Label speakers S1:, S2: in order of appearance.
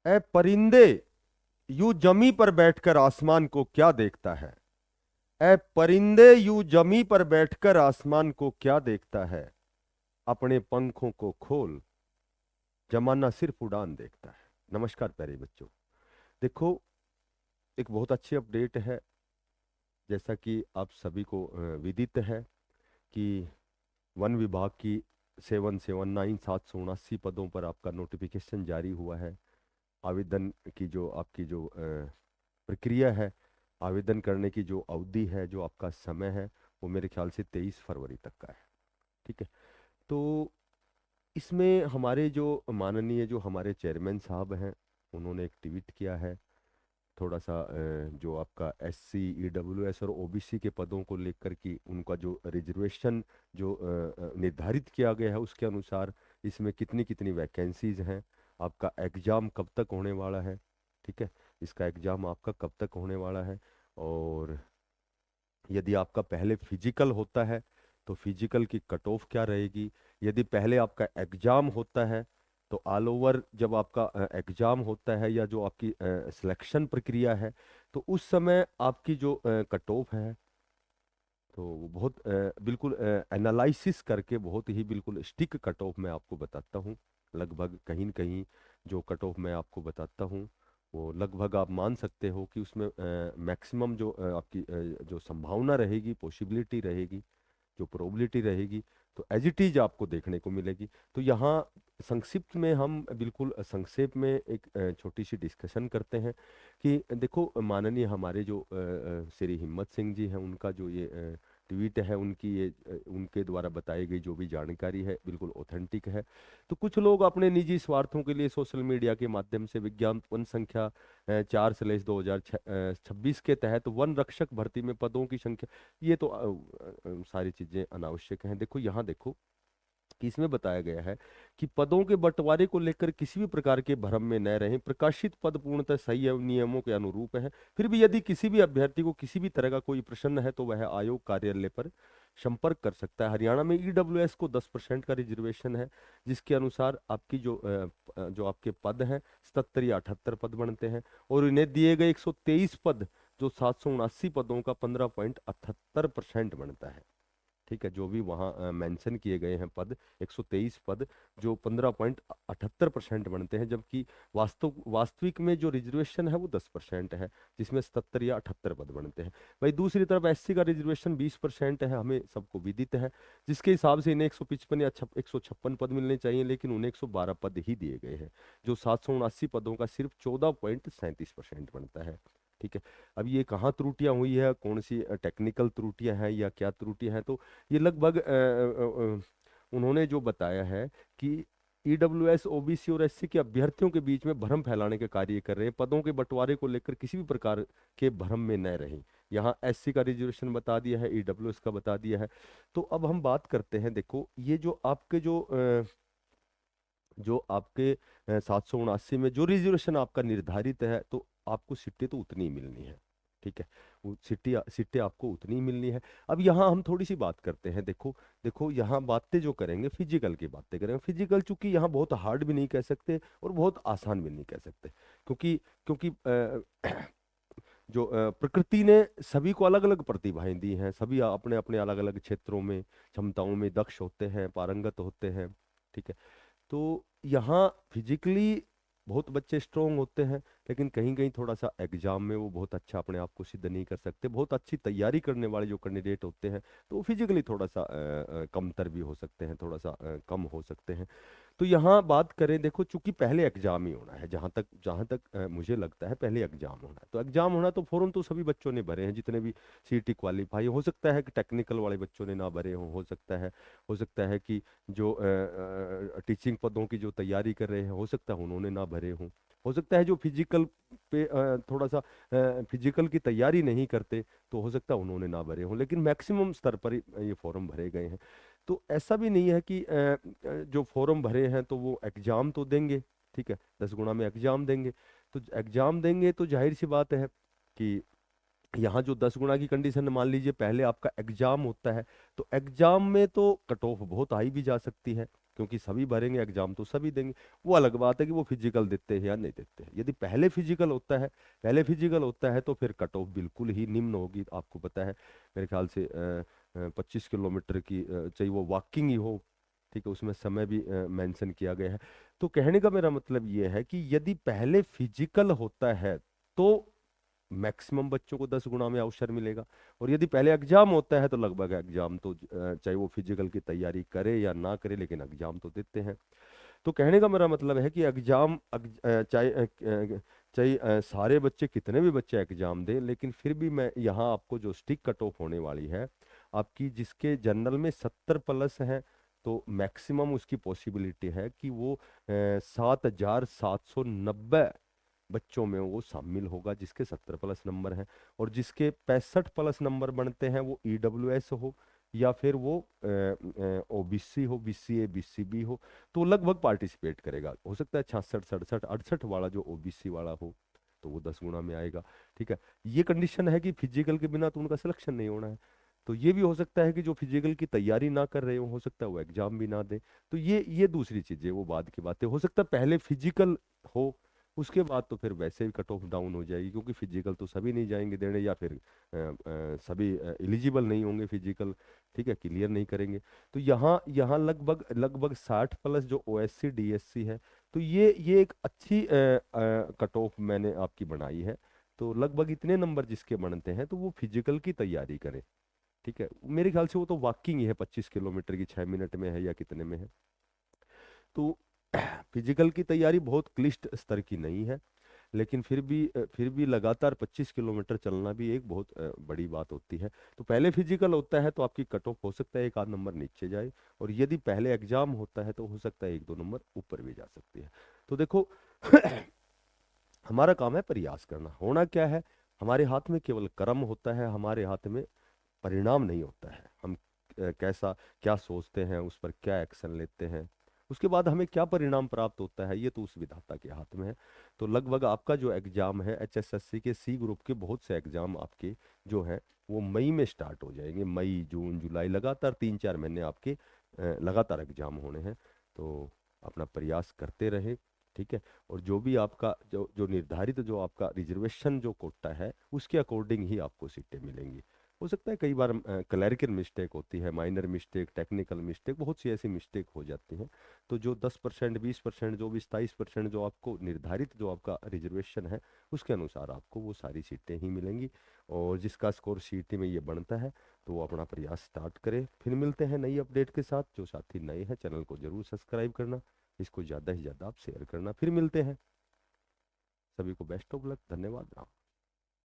S1: ए परिंदे, यूं जमी पर बैठकर आसमान को क्या देखता है। ए परिंदे, यूं जमी पर बैठकर आसमान को क्या देखता है। अपने पंखों को खोल, जमाना सिर्फ उड़ान देखता है। नमस्कार प्यारे बच्चों। देखो, एक बहुत अच्छी अपडेट है। जैसा कि आप सभी को विदित है कि वन विभाग की 779 पदों पर आपका नोटिफिकेशन जारी हुआ है। आवेदन की जो आपकी जो प्रक्रिया है, आवेदन करने की जो अवधि है, जो आपका समय है, वो मेरे ख्याल से 23 फरवरी तक का है। ठीक है। तो इसमें हमारे जो माननीय जो हमारे चेयरमैन साहब हैं, उन्होंने एक ट्वीट किया है। थोड़ा सा जो आपका SC EWS और OBC के पदों को लेकर कि उनका जो रिजर्वेशन जो निर्धारित किया गया है, उसके अनुसार इसमें कितनी कितनी वैकेंसीज हैं, आपका एग्ज़ाम कब तक होने वाला है। ठीक है। इसका एग्ज़ाम आपका कब तक होने वाला है, और यदि आपका पहले फिजिकल होता है तो फिजिकल की कट ऑफ क्या रहेगी। यदि पहले आपका एग्जाम होता है तो ऑल ओवर जब आपका एग्जाम होता है या जो आपकी सिलेक्शन प्रक्रिया है, तो उस समय आपकी जो कट ऑफ है, तो वो बहुत बिल्कुल एनालिसिस करके बहुत ही बिल्कुल स्टिक कट ऑफ मैं आपको बताता हूँ। लगभग कहीं न कहीं जो कट ऑफ मैं आपको बताता हूँ, वो लगभग आप मान सकते हो कि उसमें मैक्सिमम जो आपकी जो संभावना रहेगी, पॉसिबिलिटी रहेगी, जो प्रोबेबिलिटी रहेगी, तो एज इट इज आपको देखने को मिलेगी। तो यहाँ संक्षिप्त में हम बिल्कुल संक्षेप में एक छोटी सी डिस्कशन करते हैं कि देखो, माननीय हमारे जो श्री हिम्मत सिंह जी हैं, उनका जो ये ट्वीट है, उनकी ये उनके द्वारा बताई गई जो भी जानकारी है बिल्कुल ऑथेंटिक है। तो कुछ लोग अपने निजी स्वार्थों के लिए सोशल मीडिया के माध्यम से विज्ञापन संख्या 4/2026 के तहत वन रक्षक भर्ती में पदों की संख्या, ये तो सारी चीजें अनावश्यक हैं। देखो यहाँ देखो कि इसमें बताया गया है कि पदों के बंटवारे को लेकर किसी भी प्रकार के भ्रम में न रहें। प्रकाशित पद पूर्णतः सही एवं नियमों के अनुरूप है। फिर भी यदि किसी भी अभ्यर्थी को किसी भी तरह का कोई प्रश्न है तो वह आयोग कार्यालय पर संपर्क कर सकता है। हरियाणा में EWS को 10% का रिजर्वेशन है, जिसके अनुसार आपकी जो आपके पद हैं 77 या 78 पद बनते हैं, और इन्हें दिए गए 123 पद जो 779 पदों का 15.78% बनता है। ठीक है। जो भी वहाँ मेंशन किए गए हैं पद, 123 पद जो 15.78% बनते हैं, जबकि वास्तविक में जो रिजर्वेशन है वो 10% है, जिसमें 77 या 78 पद बनते हैं। भाई दूसरी तरफ SC का रिजर्वेशन 20% है, हमें सबको विदित है, जिसके हिसाब से इन्हें 155 या 156 पद मिलने चाहिए, लेकिन उन्हें 112 पद ही दिए गए हैं, जो 779 पदों का सिर्फ 14.37% बनता है। ठीक है। अब ये कहाँ त्रुटियां हुई है, कौन सी टेक्निकल त्रुटियां हैं या क्या त्रुटियां हैं, तो ये लगभग उन्होंने जो बताया है कि EWS OBC और SC के अभ्यर्थियों के बीच में भ्रम फैलाने के कार्य कर रहे हैं। पदों के बंटवारे को लेकर किसी भी प्रकार के भ्रम में न रहें। यहाँ SC का रिजर्वेशन बता दिया है, EWS का बता दिया है। तो अब हम बात करते हैं। देखो, ये जो आपके जो आपके 779 में जो रिजर्वेशन आपका निर्धारित है, तो आपको सीटें तो उतनी ही मिलनी है। ठीक है। वो सीटें आपको उतनी ही मिलनी है। अब यहाँ हम थोड़ी सी बात करते हैं। देखो देखो, यहाँ बातें जो करेंगे फिजिकल की बातें करेंगे। फिजिकल चूंकि यहाँ बहुत हार्ड भी नहीं कह सकते और बहुत आसान भी नहीं कह सकते, क्योंकि क्योंकि जो प्रकृति ने सभी को अलग अलग प्रतिभाएं दी हैं। सभी अपने अपने अलग अलग क्षेत्रों में, क्षमताओं में दक्ष होते हैं, पारंगत होते हैं। ठीक है। तो यहाँ फिजिकली बहुत बच्चे स्ट्रोंग होते हैं, लेकिन कहीं कहीं थोड़ा सा एग्जाम में वो बहुत अच्छा अपने आप को सिद्ध नहीं कर सकते। बहुत अच्छी तैयारी करने वाले जो कैंडिडेट होते हैं, तो वो फिजिकली थोड़ा सा कमतर भी हो सकते हैं, थोड़ा सा कम हो सकते हैं। तो यहाँ बात करें, देखो चूंकि पहले एग्जाम ही होना है, जहाँ तक मुझे लगता है पहले एग्जाम होना है। तो एग्जाम होना, तो फॉर्म तो सभी बच्चों ने भरे हैं, जितने भी CT क्वालिफाई। हो सकता है कि टेक्निकल वाले बच्चों ने ना भरे हों, हो सकता है कि जो टीचिंग पदों की जो तैयारी कर रहे हैं, हो सकता है उन्होंने ना भरे हों। हो सकता है जो फिजिकल पे थोड़ा सा फिजिकल की तैयारी नहीं करते, तो हो सकता है उन्होंने ना भरे हों, लेकिन मैक्सिमम स्तर पर ये फॉर्म भरे गए हैं। तो ऐसा भी नहीं है कि जो फॉर्म भरे हैं तो वो एग्जाम तो देंगे। ठीक है। 10 गुना में एग्जाम देंगे, तो एग्जाम देंगे तो जाहिर सी बात है कि यहाँ जो 10 गुना की कंडीशन, मान लीजिए पहले आपका एग्जाम होता है, तो एग्जाम में तो कट ऑफ बहुत हाई भी जा सकती है। क्योंकि सभी भरेंगे एग्जाम तो सभी देंगे। वो अलग बात है कि वो फिजिकल देते हैं या नहीं देते हैं। यदि पहले फिजिकल होता है तो फिर कट ऑफ बिल्कुल ही निम्न होगी। आपको पता है मेरे ख्याल से 25 किलोमीटर की चाहे वो वॉकिंग ही हो, ठीक है, उसमें समय भी मेंशन किया गया है। तो कहने का मेरा मतलब ये है कि यदि पहले फिजिकल होता है तो मैक्सिमम बच्चों को 10 गुना में अवसर मिलेगा। और यदि पहले एग्जाम होता है तो लगभग एग्जाम तो चाहे वो फिजिकल की तैयारी करे या ना करे, लेकिन एग्जाम तो देते हैं। तो कहने का मेरा मतलब है कि एग्जाम चाहे सारे बच्चे, कितने भी बच्चे एग्जाम दें, लेकिन फिर भी मैं यहाँ आपको जो स्टिक कट ऑफ होने वाली है आपकी, जिसके जनरल में 70 प्लस है, तो मैक्सिमम उसकी पॉसिबिलिटी है कि वो 7,790 बच्चों में वो शामिल होगा जिसके 70 प्लस नंबर हैं। और जिसके 65 प्लस नंबर बनते हैं वो ईडब्ल्यूएस हो या फिर वो ओबीसी हो, बीसीए बीसीबी हो, तो लगभग पार्टिसिपेट करेगा। हो सकता है 66 67 68 वाला जो ओबीसी वाला हो तो वो 10 गुना में आएगा। ठीक है, ये कंडीशन है कि फिजिकल के बिना तो उनका सिलेक्शन नहीं होना है। तो ये भी हो सकता है कि जो फिजिकल की तैयारी ना कर रहे हो सकता है वो एग्जाम भी ना दे। तो ये दूसरी चीजें, वो बाद की बातें। हो सकता है पहले फिजिकल हो, उसके बाद तो फिर वैसे ही कट ऑफ डाउन हो जाएगी, क्योंकि फिजिकल तो सभी नहीं जाएंगे देने, या फिर सभी एलिजिबल नहीं होंगे फिजिकल, ठीक है, क्लियर नहीं करेंगे। तो यहाँ यहाँ लगभग लगभग 60 प्लस जो ओएससी डीएससी है, तो ये एक अच्छी कट ऑफ मैंने आपकी बनाई है। तो लगभग इतने नंबर जिसके बनते हैं तो वो फिजिकल की तैयारी करें। ठीक है, मेरे ख्याल से वो तो वॉकिंग ही है, 25 किलोमीटर की 6 मिनट में है या कितने में है। तो फिजिकल की तैयारी बहुत क्लिष्ट स्तर की नहीं है, लेकिन फिर भी लगातार 25 किलोमीटर चलना भी एक बहुत बड़ी बात होती है। तो पहले फिजिकल होता है तो आपकी कट ऑफ हो सकता है एक आध नंबर नीचे जाए, और यदि पहले एग्जाम होता है तो हो सकता है एक दो नंबर ऊपर भी जा सकती है। तो देखो हमारा काम है प्रयास करना। होना क्या है, हमारे हाथ में केवल कर्म होता है, हमारे हाथ में परिणाम नहीं होता है। हम कैसा क्या सोचते हैं, उस पर क्या एक्शन लेते हैं, उसके बाद हमें क्या परिणाम प्राप्त होता है, ये तो उस विधाता के हाथ में है। तो लगभग आपका जो एग्जाम है एचएसएससी के सी ग्रुप के बहुत से एग्जाम आपके जो है वो मई में स्टार्ट हो जाएंगे। मई जून जुलाई लगातार 3 4 महीने आपके लगातार एग्जाम होने हैं। तो अपना प्रयास करते रहे, ठीक है। और जो भी आपका जो जो निर्धारित जो आपका रिजर्वेशन जो कोटा है उसके अकॉर्डिंग ही आपको सीटें मिलेंगी। हो सकता है कई बार क्लैरिकल मिस्टेक होती है, माइनर मिस्टेक, टेक्निकल मिस्टेक, बहुत सी ऐसी मिस्टेक हो जाती हैं। तो जो 10% 20% जो भी 27% जो आपको निर्धारित जो आपका रिजर्वेशन है उसके अनुसार आपको वो सारी सीटें ही मिलेंगी। और जिसका स्कोर सीटी में ये बनता है तो वो अपना प्रयास स्टार्ट करे। फिर मिलते हैं नई अपडेट के साथ। जो साथी नए हैं चैनल को जरूर सब्सक्राइब करना, इसको ज़्यादा से ज़्यादा आप शेयर करना। फिर मिलते हैं। सभी को बेस्ट ऑफ लक, धन्यवाद।